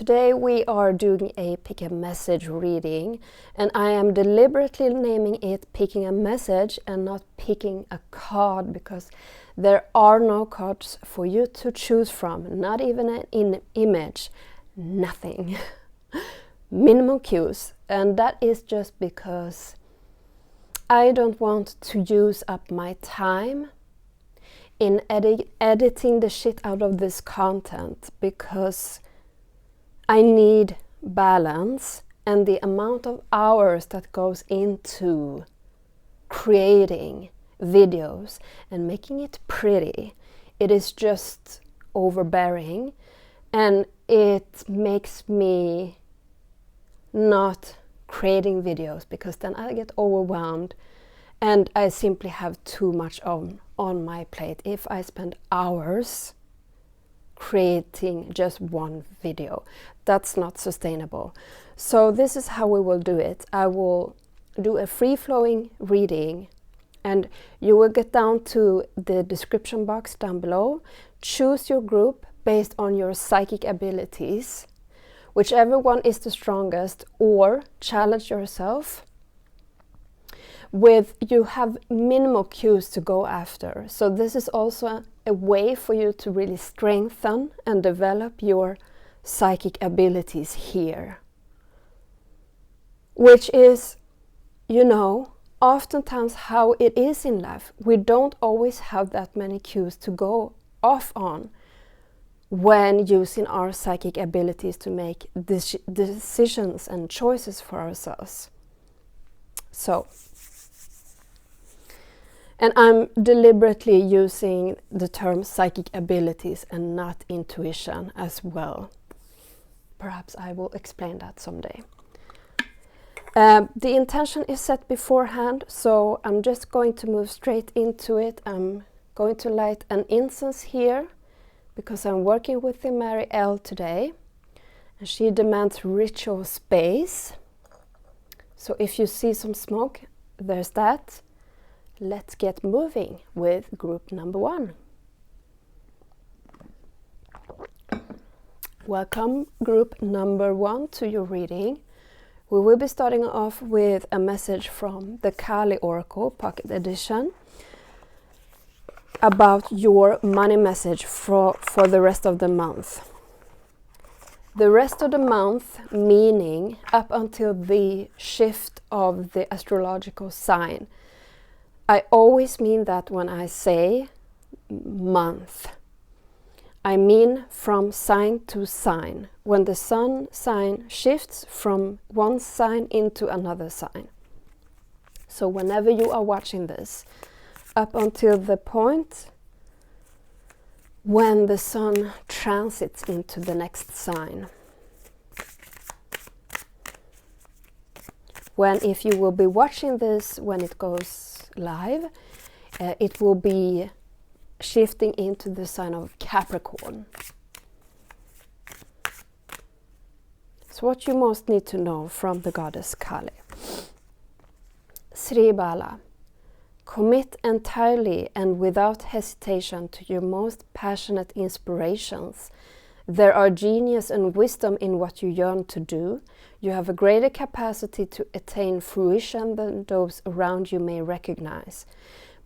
Today we are doing a pick a message reading, and I am deliberately naming it picking a message and not picking a card, because there are no cards for you to choose from, not even an image, nothing. Minimum cues, and that is just because I don't want to use up my time in editing the shit out of this content, because I need balance, and the amount of hours that goes into creating videos and making it pretty, it is just overbearing, and it makes me not creating videos, because then I get overwhelmed and I simply have too much on my plate if I spend hours creating just one video. That's not sustainable. So this is how we will do it. I will do a free-flowing reading, and you will get down to the description box down below. Choose your group based on your psychic abilities, whichever one is the strongest, or challenge yourself with, you have minimal cues to go after. So this is also a way for you to really strengthen and develop your psychic abilities here, which is, oftentimes how it is in life. We don't always have that many cues to go off on when using our psychic abilities to make decisions and choices for ourselves. So, and I'm deliberately using the term psychic abilities and not intuition as well. Perhaps I will explain that someday. The intention is set beforehand, so I'm just going to move straight into it. I'm going to light an incense here, because I'm working with the Mary L today, and she demands ritual space. So if you see some smoke, there's that. Let's get moving with group number 1. Welcome, group number 1, to your reading. We will be starting off with a message from the Kali Oracle Pocket Edition about your money message for the rest of the month. The rest of the month, meaning up until the shift of the astrological sign. I always mean that when I say month. I mean from sign to sign, when the sun sign shifts from one sign into another sign. So whenever you are watching this, up until the point when the sun transits into the next sign. If you will be watching this when it goes live, it will be shifting into the sign of Capricorn. So what you most need to know from the goddess Kali. Sri Bala. Commit entirely and without hesitation to your most passionate inspirations. There are genius and wisdom in what you yearn to do. You have a greater capacity to attain fruition than those around you may recognize.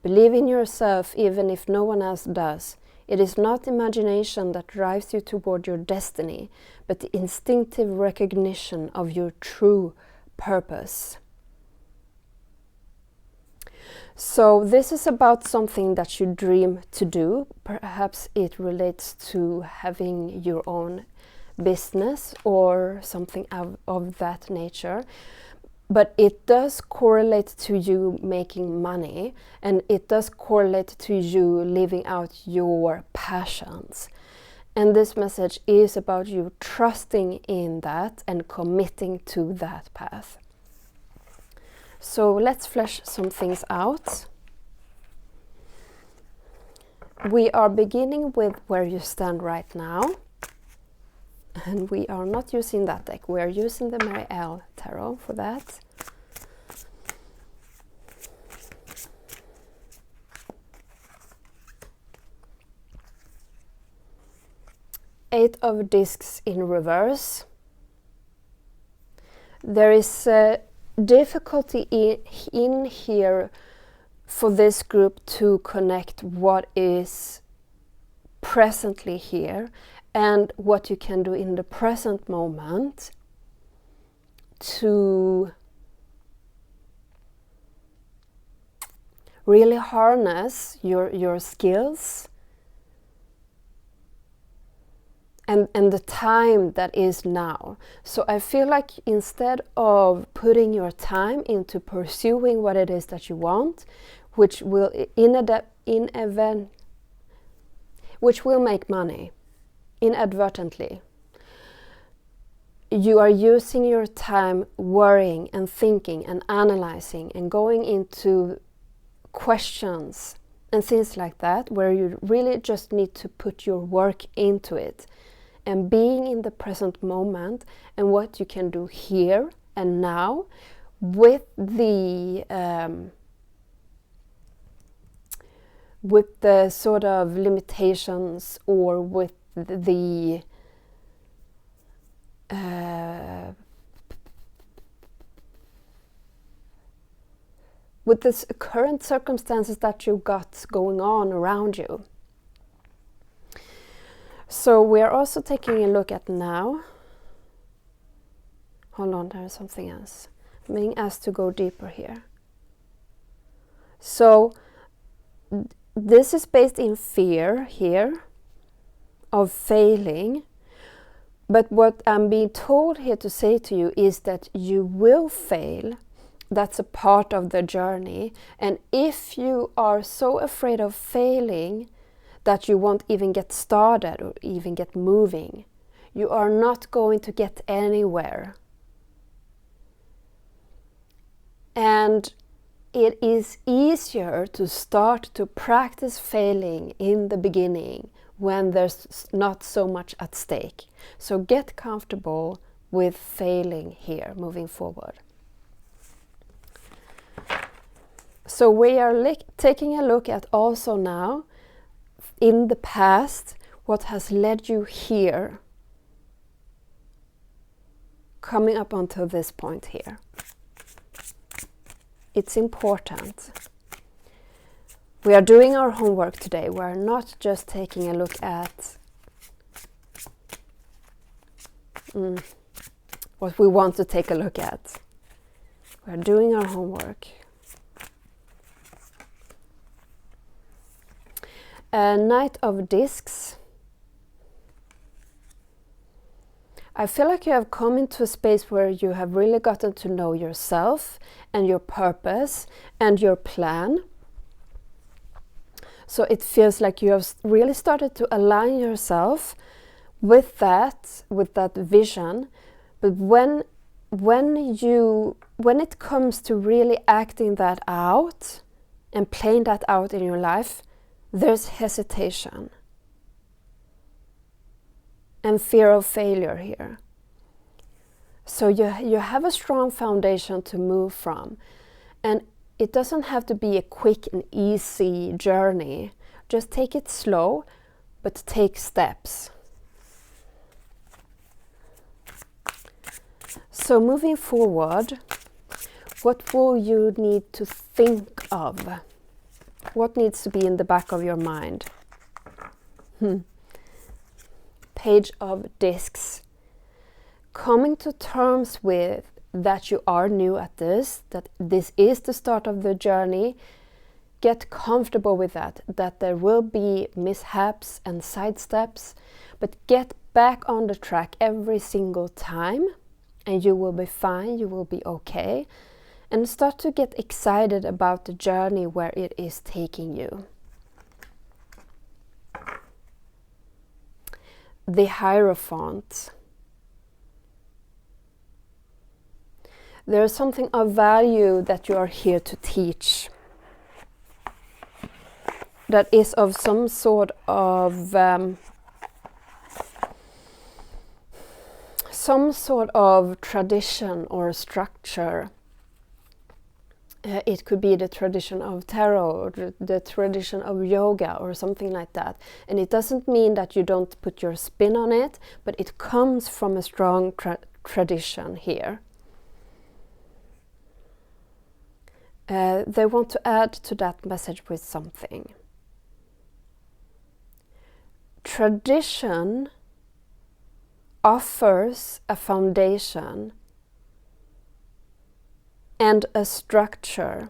Believe in yourself even if no one else does. It is not imagination that drives you toward your destiny, but the instinctive recognition of your true purpose. So this is about something that you dream to do. Perhaps it relates to having your own business or something of that nature. But it does correlate to you making money, and it does correlate to you living out your passions. And this message is about you trusting in that and committing to that path. So let's flesh some things out. We are beginning with where you stand right now. And we are not using that deck. We are using the Mary L Tarot for that. Eight of Discs in reverse. There is difficulty in here for this group to connect what is presently here and what you can do in the present moment to really harness your skills and the time that is now. So I feel like instead of putting your time into pursuing what it is that you want, which will which will make money inadvertently, you are using your time worrying and thinking and analyzing and going into questions and things like that, where you really just need to put your work into it and being in the present moment and what you can do here and now with the sort of limitations or with the with the current circumstances that you got going on around you. So we are also taking a look at now. Hold on, there is something else. I'm being asked to go deeper here. So this is based in fear here of failing. But what I'm being told here to say to you is that you will fail. That's a part of the journey. And if you are so afraid of failing that you won't even get started or even get moving, you are not going to get anywhere. And it is easier to start to practice failing in the beginning when there's not so much at stake. So get comfortable with failing here moving forward. So we are taking a look at also now in the past what has led you here, coming up until this point here. It's important. We are doing our homework today. We are not just taking a look at what we want to take a look at. We are doing our homework. Knight of Discs. I feel like you have come into a space where you have really gotten to know yourself and your purpose and your plan. So it feels like you have really started to align yourself with that vision. But when it comes to really acting that out and playing that out in your life, there's hesitation and fear of failure here. So you have a strong foundation to move from. And it doesn't have to be a quick and easy journey. Just take it slow, but take steps. So moving forward, what will you need to think of? What needs to be in the back of your mind? Page of Discs. Coming to terms with that you are new at this, that this is the start of the journey. Get comfortable with that there will be mishaps and sidesteps, but get back on the track every single time and you will be fine, you will be okay. And start to get excited about the journey where it is taking you. The Hierophant. There is something of value that you are here to teach. That is of some sort of tradition or structure. It could be the tradition of tarot or the tradition of yoga or something like that. And it doesn't mean that you don't put your spin on it, but it comes from a strong tradition here. They want to add to that message with something. Tradition offers a foundation and a structure.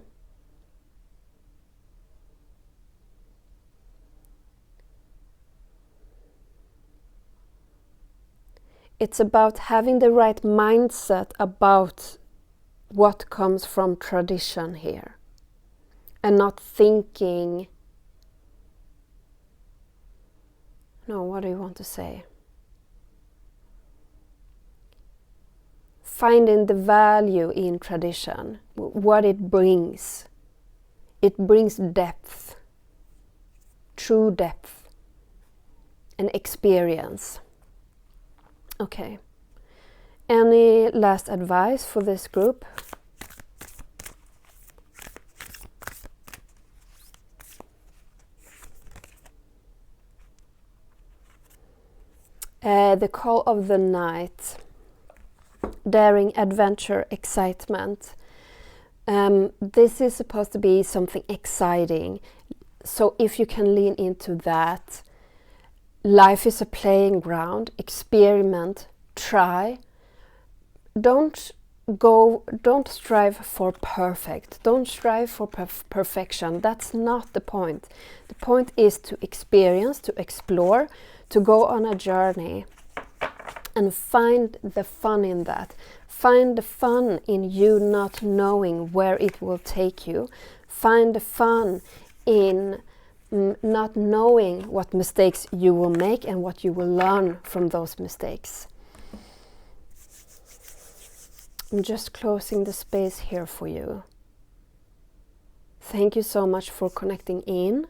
It's about having the right mindset about what comes from tradition here, and not thinking, no, what do you want to say? Finding the value in tradition, what it brings. It brings depth, true depth, and experience. Okay. Any last advice for this group? The call of the night. Daring, adventure, excitement. This is supposed to be something exciting. So if you can lean into that, life is a playing ground. Experiment, try. Don't strive for perfect. Don't strive for perfection. That's not the point. The point is to experience, to explore, to go on a journey. And find the fun in that. Find the fun in you not knowing where it will take you. Find the fun in not knowing what mistakes you will make and what you will learn from those mistakes. I'm just closing the space here for you. Thank you so much for connecting in.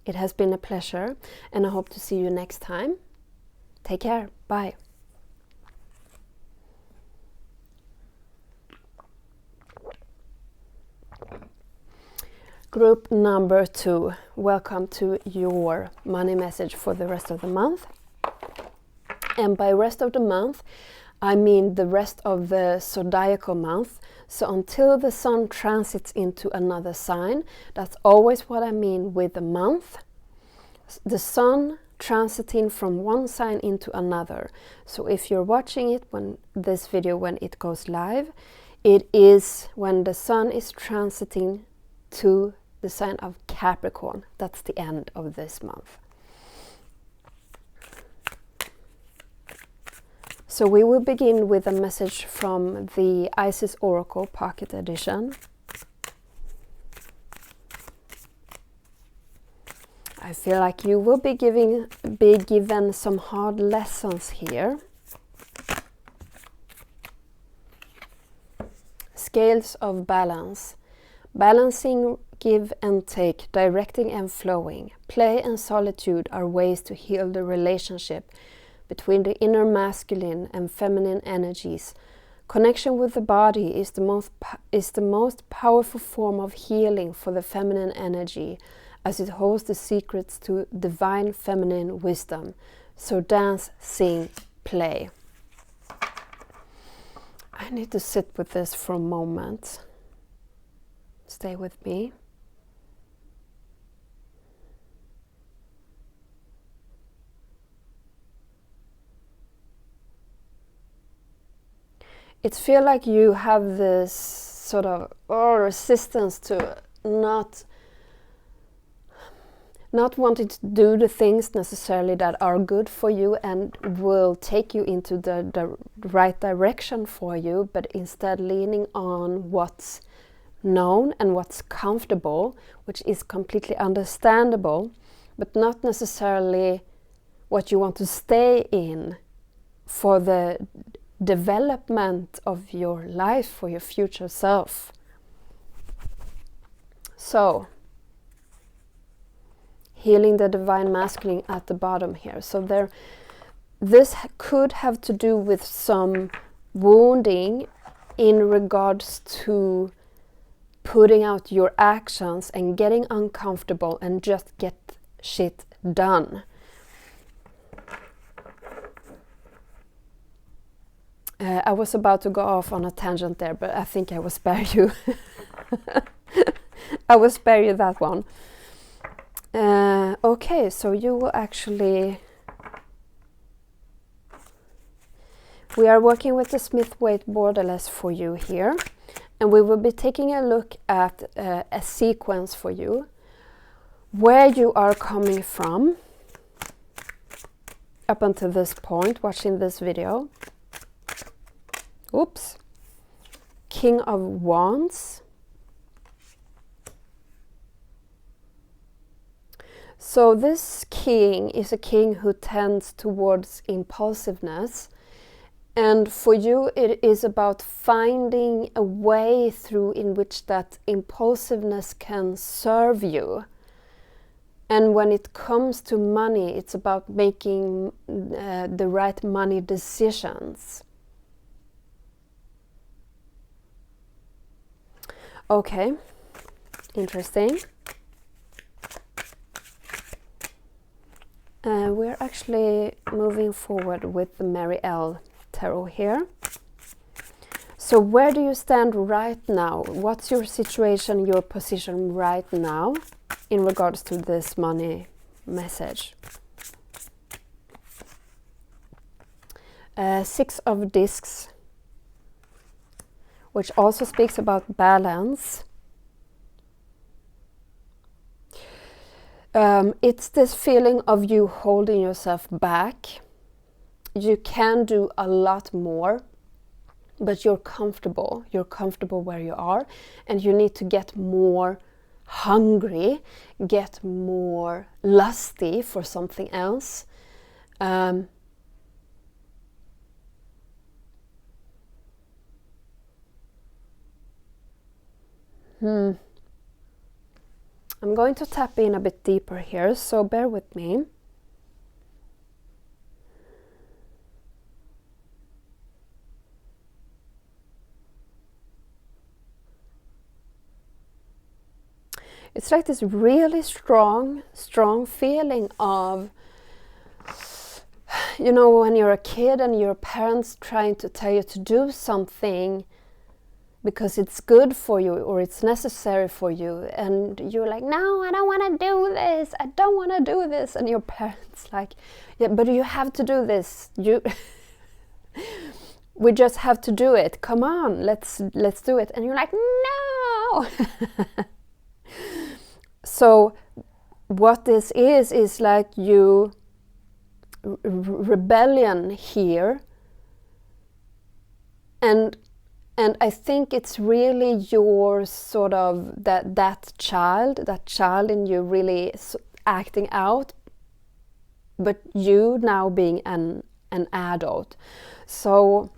It has been a pleasure, and I hope to see you next time. Take care. Bye. Group number 2. Welcome to your money message for the rest of the month. And by rest of the month, I mean the rest of the zodiacal month. So until the sun transits into another sign, that's always what I mean with the month. The sun transiting from one sign into another. So if you're watching it when it goes live, it is when the sun is transiting to the sign of Capricorn. That's the end of this month. So we will begin with a message from the Isis Oracle Pocket Edition. I feel like you will be given some hard lessons here. Scales of balance. Balancing give and take, directing and flowing. Play and solitude are ways to heal the relationship between the inner masculine and feminine energies. Connection with the body is the most powerful form of healing for the feminine energy, as it holds the secrets to divine feminine wisdom. So dance, sing, play. I need to sit with this for a moment. Stay with me. It feels like you have this sort of resistance to not wanting to do the things necessarily that are good for you and will take you into the right direction for you, but instead leaning on what's known and what's comfortable, which is completely understandable, but not necessarily what you want to stay in for the development of your life, for your future self. So, healing the divine masculine at the bottom here. So this could have to do with some wounding in regards to putting out your actions and getting uncomfortable and just get shit done. I was about to go off on a tangent there, but I think I will spare you. I will spare you that one. Okay, so you will actually... We are working with the Smith-Waite Borderless for you here, and we will be taking a look at a sequence for you, where you are coming from up until this point, watching this video. Oops. King of Wands. So this king is a king who tends towards impulsiveness. And for you, it is about finding a way through in which that impulsiveness can serve you. And when it comes to money, it's about making the right money decisions. Okay, interesting. We're actually moving forward with the Mary L. Tarot here. So where do you stand right now? What's your situation, your position right now in regards to this money message? Six of Discs, which also speaks about balance. It's this feeling of you holding yourself back. You can do a lot more, but you're comfortable. You're comfortable where you are, and you need to get more hungry, get more lusty for something else. I'm going to tap in a bit deeper here, so bear with me. It's like this really strong feeling of, you know, when you're a kid and your parents trying to tell you to do something because it's good for you or it's necessary for you, and you're like, no, I don't want to do this, I don't want to do this, and your parents like, yeah, but you have to do this, we just have to do it, come on, let's do it, and you're like, no. So what this is like you rebellion here, and I think it's really your sort of that child in you really acting out, but you now being an adult. So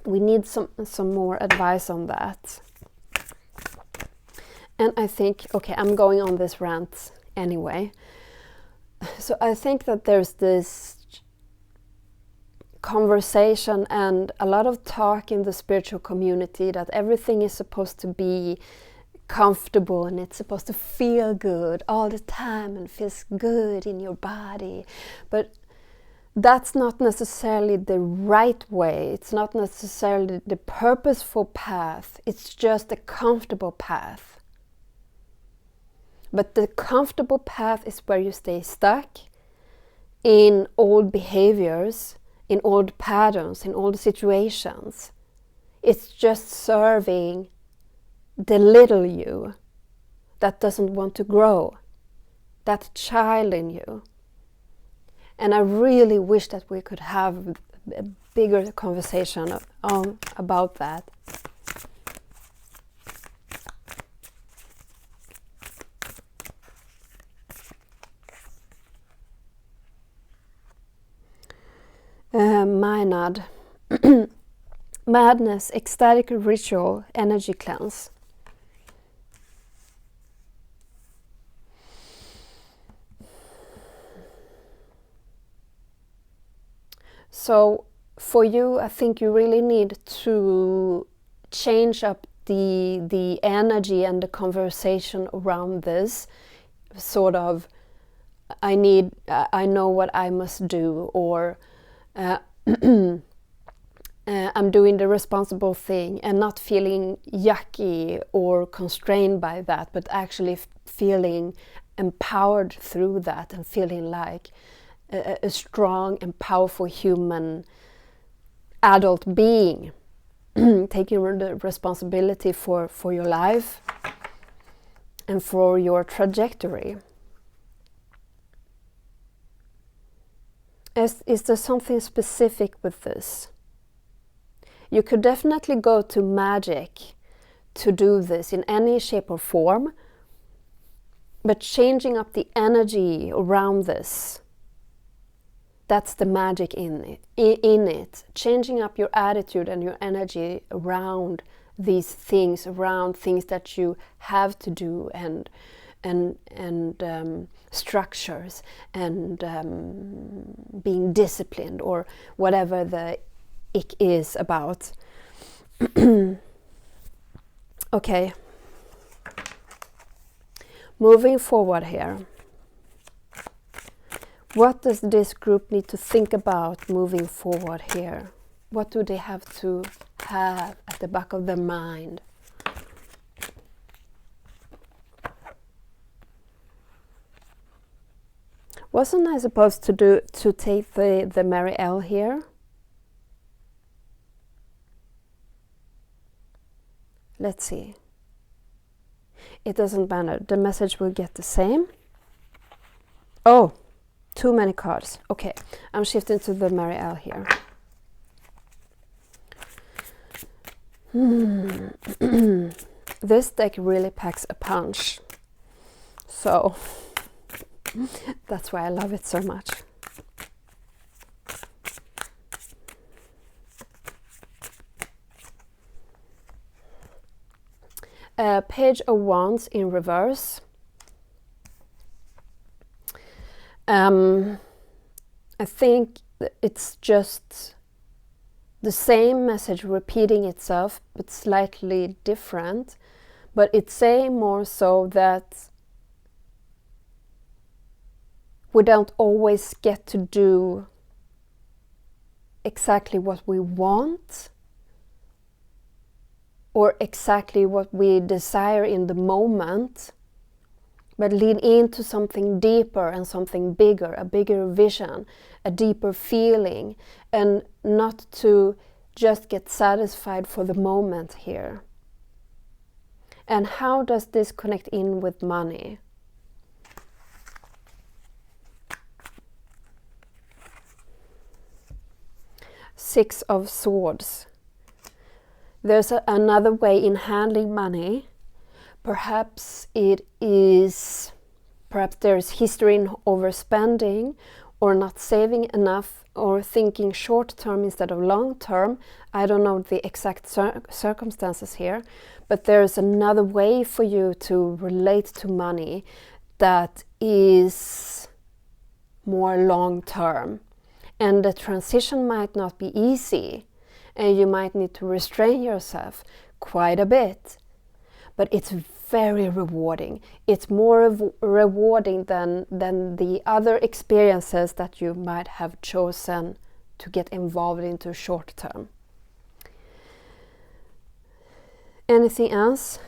we need some more advice on that. And I think, okay, I'm going on this rant anyway. So I think that there's this conversation and a lot of talk in the spiritual community that everything is supposed to be comfortable and it's supposed to feel good all the time and feels good in your body. But that's not necessarily the right way. It's not necessarily the purposeful path. It's just a comfortable path. But the comfortable path is where you stay stuck in old behaviors, in old patterns, in old situations. It's just serving the little you that doesn't want to grow, that child in you. And I really wish that we could have a bigger conversation about that. Maenad. Madness, ecstatic ritual, energy cleanse. So for you, I think you really need to change up the energy and the conversation around this sort of, I know what I must do, or I'm doing the responsible thing, and not feeling yucky or constrained by that, but actually feeling empowered through that and feeling like a strong and powerful human adult being, taking the responsibility for your life and for your trajectory. Is there something specific with this? You could definitely go to magic to do this in any shape or form, but changing up the energy around this, that's the magic in it. Changing up your attitude and your energy around these things, around things that you have to do, and structures, and being disciplined, or whatever the ick is about. Okay. Moving forward here. What does this group need to think about moving forward here? What do they have to have at the back of their mind? Wasn't I supposed to take the Mary L here? Let's see. It doesn't matter. The message will get the same. Oh, too many cards. Okay, I'm shifting to the Mary L here. This deck really packs a punch. So that's why I love it so much. Page of Wands in reverse. I think it's just the same message repeating itself, but slightly different. But it's saying more so that we don't always get to do exactly what we want, or exactly what we desire in the moment, but lean into something deeper and something bigger, a bigger vision, a deeper feeling, and not to just get satisfied for the moment here. And how does this connect in with money? Six of Swords. There's another way in handling money. Perhaps there is history in overspending, or not saving enough, or thinking short term instead of long term. I don't know the exact circumstances here, but there's another way for you to relate to money that is more long term. And the transition might not be easy, and you might need to restrain yourself quite a bit. But it's very rewarding. It's more rewarding than the other experiences that you might have chosen to get involved into short term. Anything else?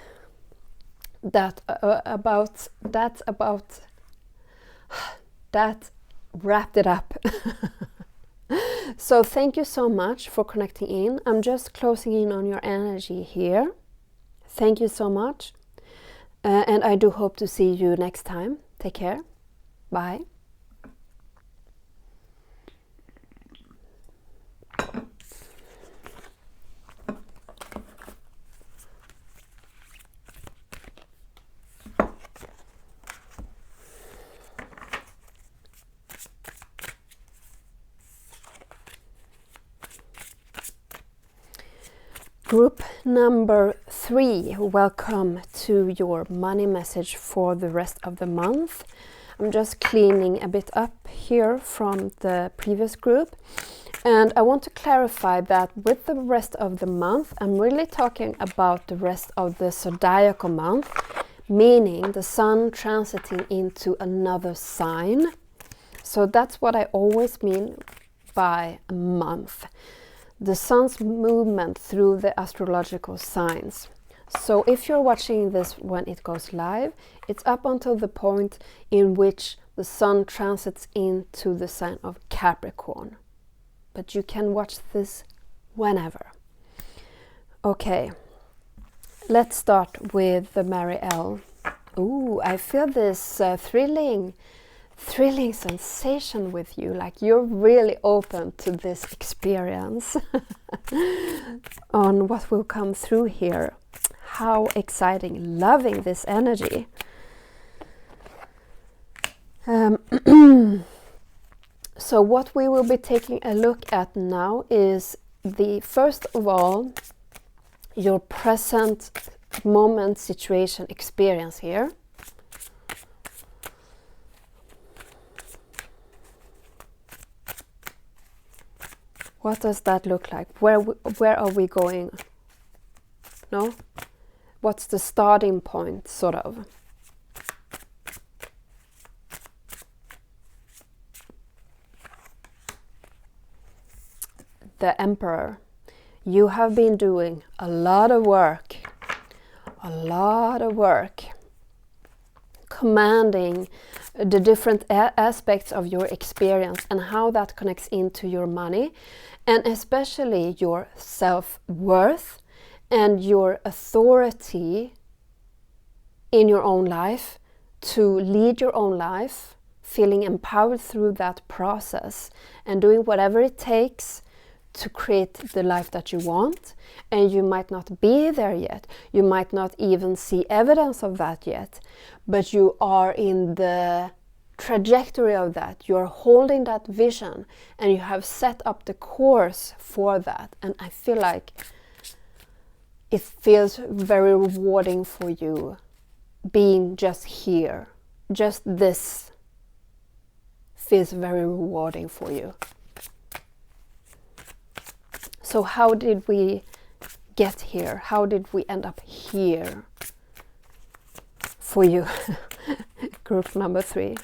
That wrapped it up. So thank you so much for connecting in. I'm just closing in on your energy here. Thank you so much. And I do hope to see you next time. Take care. Bye. Group number 3, welcome to your money message for the rest of the month. I'm just cleaning a bit up here from the previous group. And I want to clarify that with the rest of the month, I'm really talking about the rest of the zodiacal month, meaning the sun transiting into another sign. So that's what I always mean by a month. The sun's movement through the astrological signs. So if you're watching this when it goes live, it's up until the point in which the sun transits into the sign of Capricorn. But you can watch this whenever. Okay, let's start with the Mary-L. Ooh, I feel this thrilling sensation with you, like you're really open to this experience on what will come through here. How exciting, loving this energy. So what we will be taking a look at now is first of all, your present moment, situation, experience here. What does that look like? Where are we going? No? What's the starting point, sort of? The Emperor. You have been doing a lot of work, commanding the different aspects of your experience and how that connects into your money, and especially your self-worth and your authority in your own life to lead your own life, feeling empowered through that process and doing whatever it takes to create the life that you want. And you might not be there yet. You might not even see evidence of that yet, but you are in the trajectory of that. You're holding that vision and you have set up the course for that. And I feel like it feels very rewarding for you being just here. Just this feels very rewarding for you. So how did we get here? How did we end up here for you? Group number 3.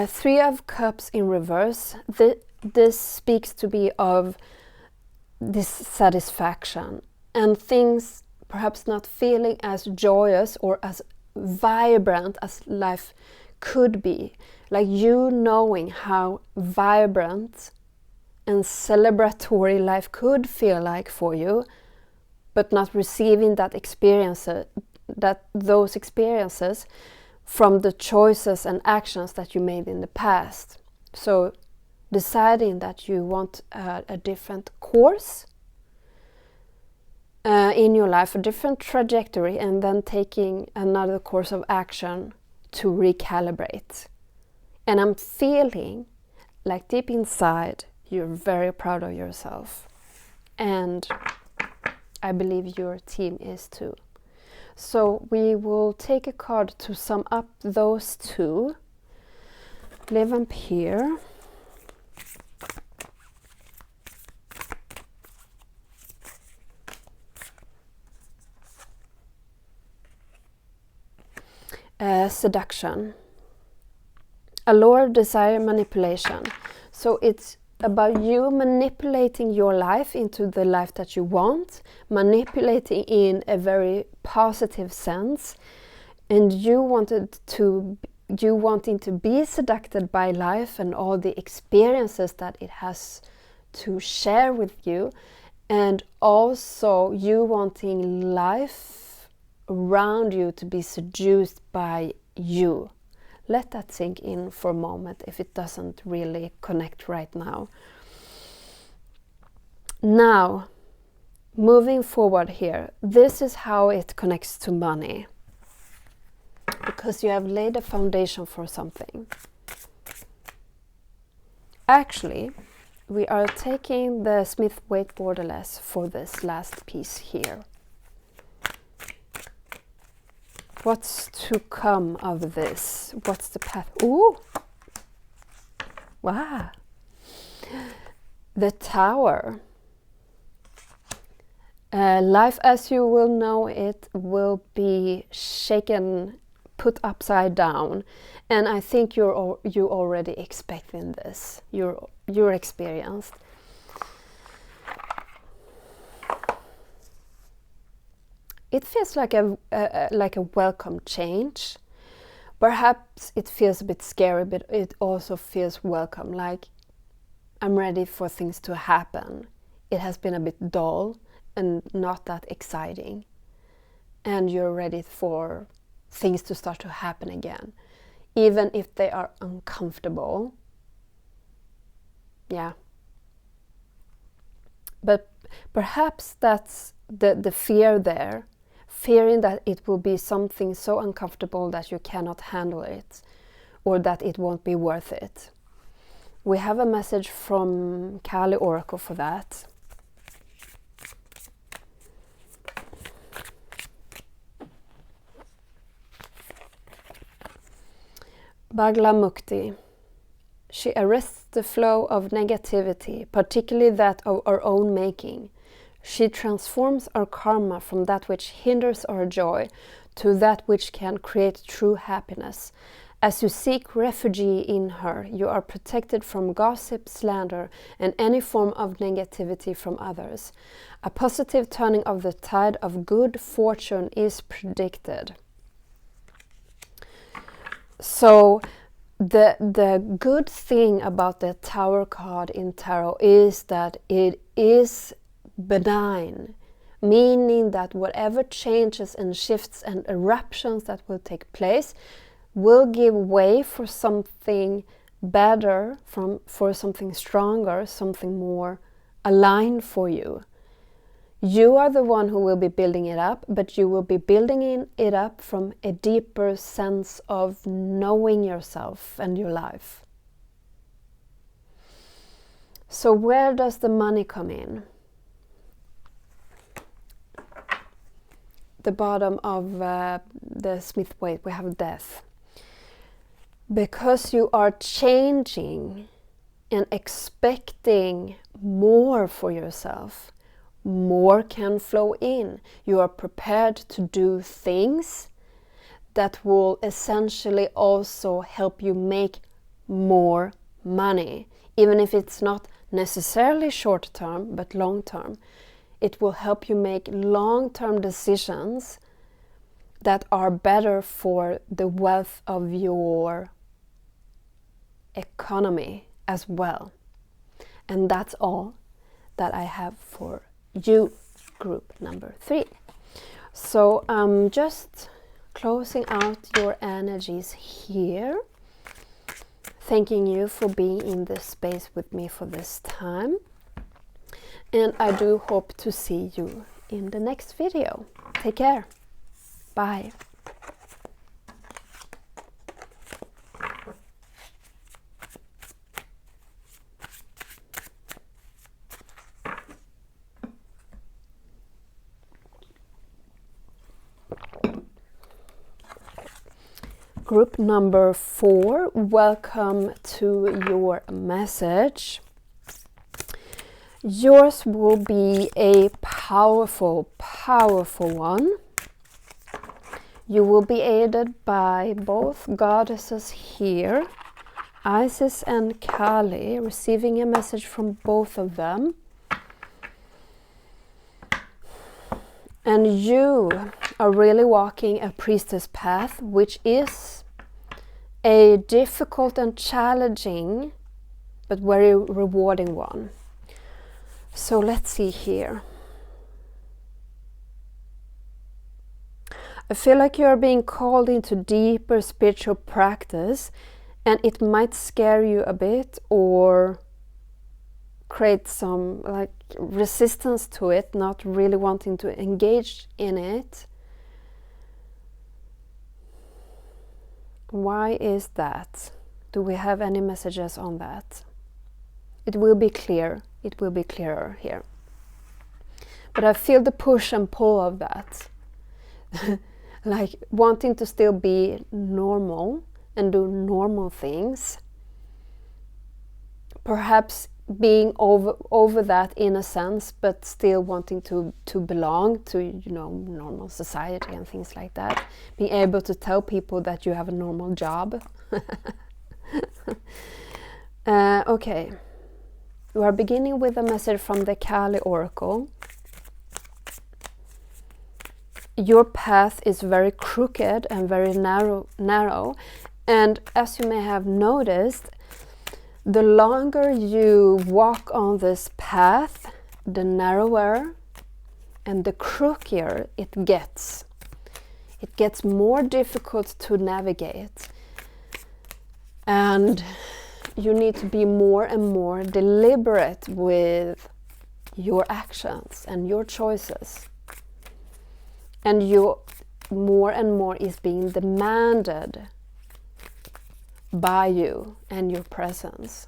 Three of Cups in reverse. This speaks to me of dissatisfaction and things perhaps not feeling as joyous or as vibrant as life could be. Like you knowing how vibrant and celebratory life could feel like for you, but not receiving that those experiences from the choices and actions that you made in the past. So deciding that you want a different course in your life, a different trajectory, and then taking another course of action to recalibrate. And I'm feeling like deep inside you're very proud of yourself, and I believe your team is too. So we will take a card to sum up those two. Le Vampire. Seduction. Allure, desire, manipulation. So it's about you manipulating your life into the life that you want, manipulating in a very positive sense, and you wanting to be seduced by life and all the experiences that it has to share with you, and also you wanting life around you to be seduced by you. Let that sink in for a moment if it doesn't really connect right now. Now, moving forward here, this is how it connects to money, because you have laid a foundation for something. Actually, we are taking the Smith-Waite Borderless for this last piece here. What's to come of this? What's the path? Ooh! Wow! The Tower. Life as you will know it will be shaken, put upside down, and I think you already expecting this. You're experienced. It feels like a welcome change. Perhaps it feels a bit scary, but it also feels welcome. Like I'm ready for things to happen. It has been a bit dull and not that exciting, and you're ready for things to start to happen again, even if they are uncomfortable. Yeah. But perhaps that's the fear there, fearing that it will be something so uncomfortable that you cannot handle it, or that it won't be worth it. We have a message from Kali Oracle for that. Bhaglamukti. She arrests the flow of negativity, particularly that of our own making. She transforms our karma from that which hinders our joy to that which can create true happiness. As you seek refuge in her, you are protected from gossip, slander, and any form of negativity from others. A positive turning of the tide of good fortune is predicted. So the good thing about the Tower card in Tarot is that it is benign, meaning that whatever changes and shifts and eruptions that will take place will give way for something better, for something stronger, something more aligned for you. You are the one who will be building it up, but you will be building it up from a deeper sense of knowing yourself and your life. So where does the money come in? The bottom of the Smith Waite, we have death. Because you are changing and expecting more for yourself, more can flow in. You are prepared to do things that will essentially also help you make more money, even if it's not necessarily short term, but long term. It will help you make long-term decisions that are better for the wealth of your economy as well. And that's all that I have for you, group number 3. So I'm just closing out your energies here. Thanking you for being in this space with me for this time. And I do hope to see you in the next video. Take care. Bye. Group number 4, welcome to your message. Yours will be a powerful, powerful one. You will be aided by both goddesses here, Isis and Kali, receiving a message from both of them. And you are really walking a priestess path, which is a difficult and challenging, but very rewarding one. So let's see here. I feel like you are being called into deeper spiritual practice, and it might scare you a bit or create some like resistance to it, not really wanting to engage in it. Why is that? Do we have any messages on that? It will be clear. It will be clearer here. But I feel the push and pull of that. like wanting to still be normal and do normal things. Perhaps being over that in a sense, but still wanting to belong to, you know, normal society and things like that. Being able to tell people that you have a normal job. Okay. We are beginning with a message from the Kali Oracle. Your path is very crooked and very narrow, and as you may have noticed, the longer you walk on this path, the narrower and the crookier it gets. It gets more difficult to navigate, and you need to be more and more deliberate with your actions and your choices. And you more and more is being demanded by you and your presence.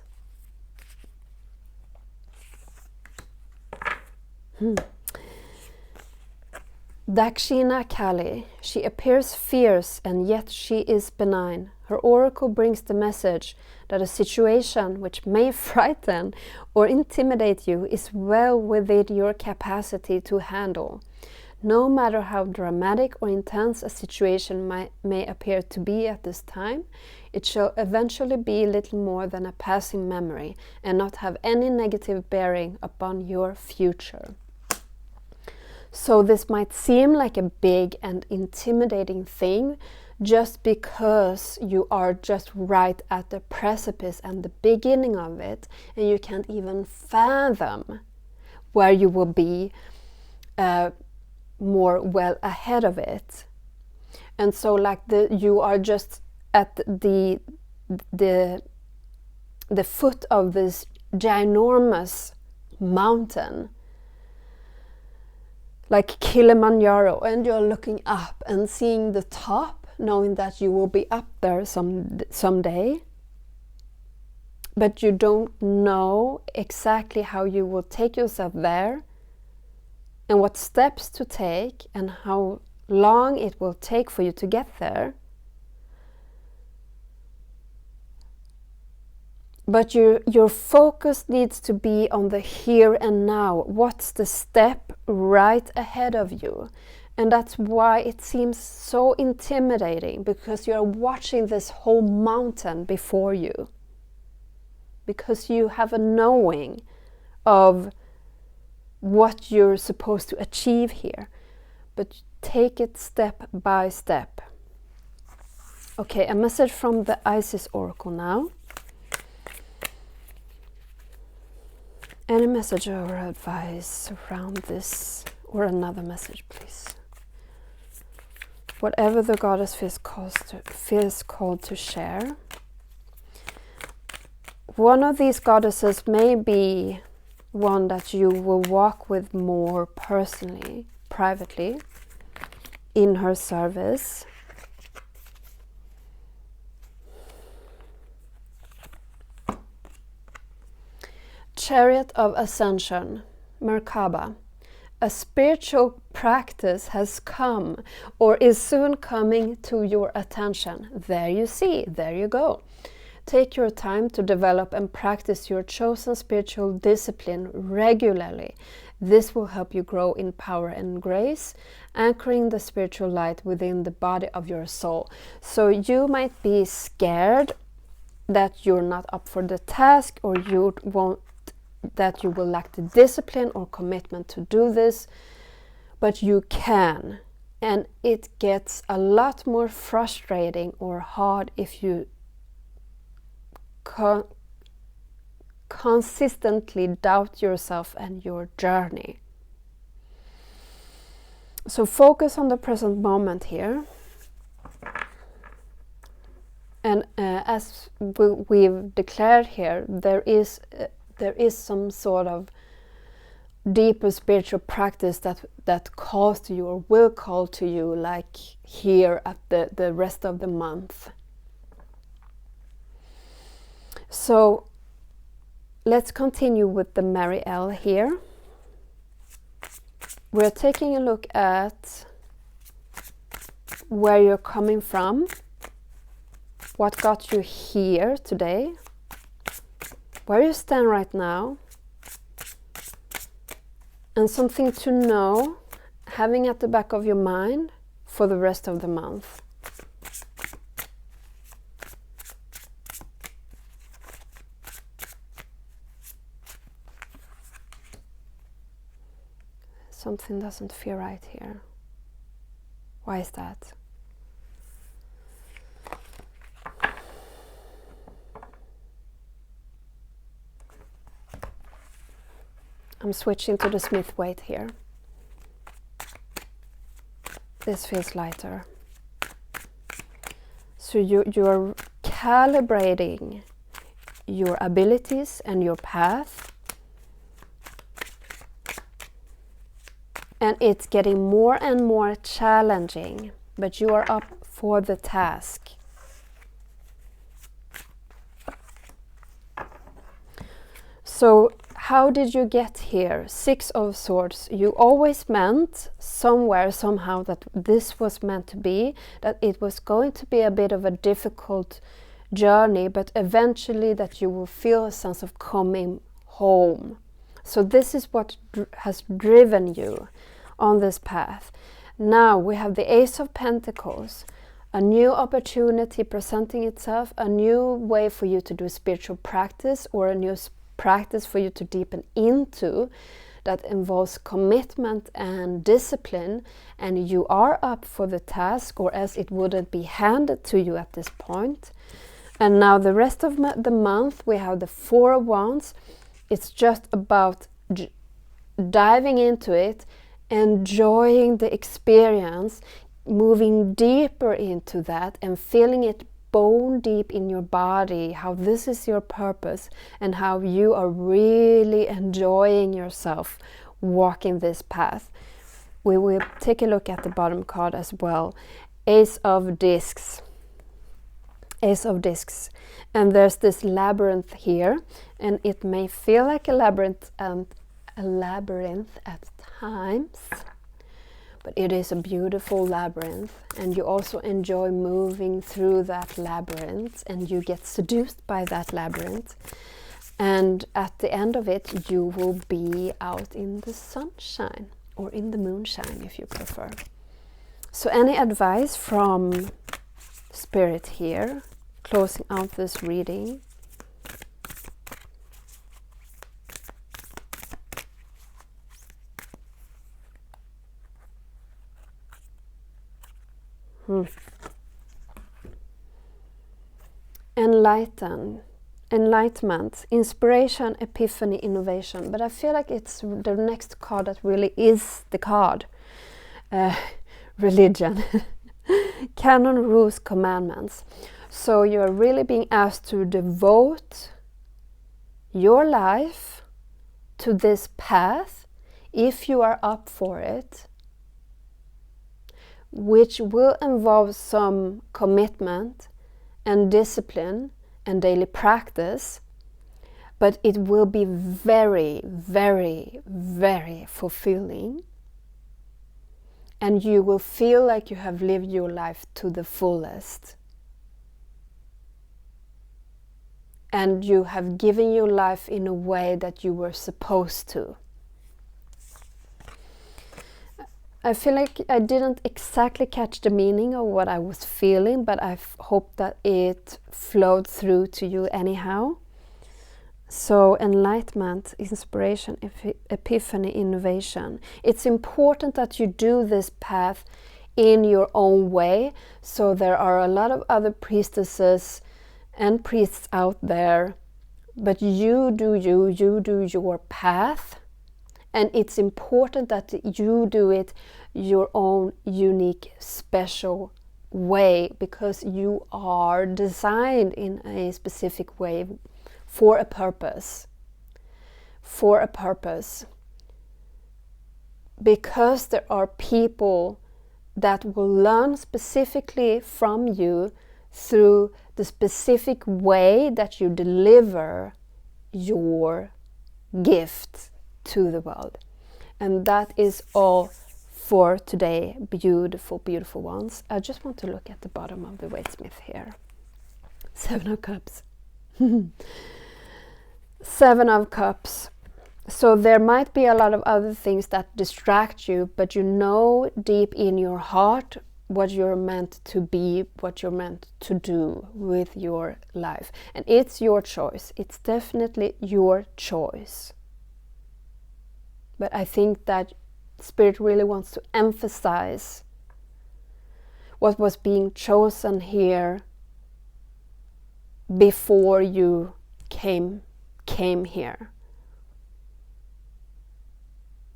Dakshina Kali, she appears fierce and yet she is benign. Her oracle brings the message that a situation which may frighten or intimidate you is well within your capacity to handle. No matter how dramatic or intense a situation may appear to be at this time, it shall eventually be little more than a passing memory and not have any negative bearing upon your future. So this might seem like a big and intimidating thing just because you are just right at the precipice and the beginning of it, and you can't even fathom where you will be more well ahead of it. And so like you are just at the foot of this ginormous mountain, like Kilimanjaro, and you're looking up and seeing the top, knowing that you will be up there someday, but you don't know exactly how you will take yourself there and what steps to take and how long it will take for you to get there. But your focus needs to be on the here and now. What's the step right ahead of you? And that's why it seems so intimidating, because you're watching this whole mountain before you. Because you have a knowing of what you're supposed to achieve here. But take it step by step. Okay, a message from the Isis Oracle now. Any message or advice around this, or another message, please? Whatever the goddess feels called to share. One of these goddesses may be one that you will walk with more personally, privately, in her service. Chariot of Ascension, Merkaba. A spiritual practice has come or is soon coming to your attention. There you see, there you go. Take your time to develop and practice your chosen spiritual discipline regularly. This will help you grow in power and grace, anchoring the spiritual light within the body of your soul. So you might be scared that you're not up for the task, or that you will lack the discipline or commitment to do this, but you can. And it gets a lot more frustrating or hard if you consistently doubt yourself and your journey. So focus on the present moment here. And as we've declared here, there is some sort of deeper spiritual practice that calls to you or will call to you, like here at the rest of the month. So let's continue with the Mary L here. We're taking a look at where you're coming from, what got you here today, where you stand right now, and something to know, having at the back of your mind for the rest of the month. Something doesn't feel right here. Why is that? I'm switching to the Smith weight here. This feels lighter. So you're calibrating your abilities and your path. And it's getting more and more challenging, but you are up for the task. So how did you get here? 6 of Swords. You always meant somewhere, somehow, that this was meant to be, that it was going to be a bit of a difficult journey, but eventually that you will feel a sense of coming home. So this is what has driven you on this path. Now we have the Ace of Pentacles, a new opportunity presenting itself, a new way for you to do spiritual practice, or a new practice for you to deepen into, that involves commitment and discipline, and you are up for the task, or else it wouldn't be handed to you at this point. And now the rest of the month we have the 4 of Wands. It's just about diving into it, enjoying the experience, moving deeper into that and feeling it bone deep in your body, how this is your purpose and how you are really enjoying yourself walking this path. We will take a look at the bottom card as well. Ace of Discs. Ace of Discs. And there's this labyrinth here, and it may feel like a labyrinth at times, but it is a beautiful labyrinth, and you also enjoy moving through that labyrinth, and you get seduced by that labyrinth, and at the end of it you will be out in the sunshine, or in the moonshine if you prefer. So any advice from Spirit here, closing out this reading? Enlightenment, inspiration, epiphany, innovation. But I feel like it's the next card that really is the card. Religion. Canon, rules, commandments. So you're really being asked to devote your life to this path, if you are up for it, which will involve some commitment and discipline and daily practice, but it will be very, very, very fulfilling, and you will feel like you have lived your life to the fullest, and you have given your life in a way that you were supposed to. I feel like I didn't exactly catch the meaning of what I was feeling, but I hope that it flowed through to you anyhow. So enlightenment, inspiration, epiphany, innovation. It's important that you do this path in your own way. So there are a lot of other priestesses and priests out there, but you do your path. And it's important that you do it your own unique, special way, because you are designed in a specific way for a purpose. For a purpose. Because there are people that will learn specifically from you through the specific way that you deliver your gift to the world. And that is all for today, beautiful, beautiful ones. I just want to look at the bottom of the Waysmith here. 7 of Cups. 7 of Cups. So there might be a lot of other things that distract you, but you know deep in your heart what you're meant to be, what you're meant to do with your life. And it's your choice. It's definitely your choice. But I think that Spirit really wants to emphasize what was being chosen here before you came here.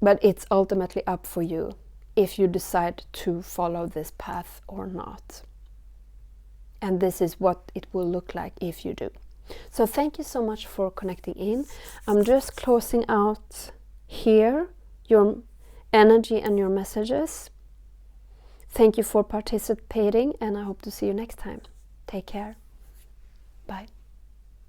But it's ultimately up for you if you decide to follow this path or not. And this is what it will look like if you do. So thank you so much for connecting in. I'm just closing out here your energy and your messages. Thank you for participating, and I hope to see you next time. Take care. Bye.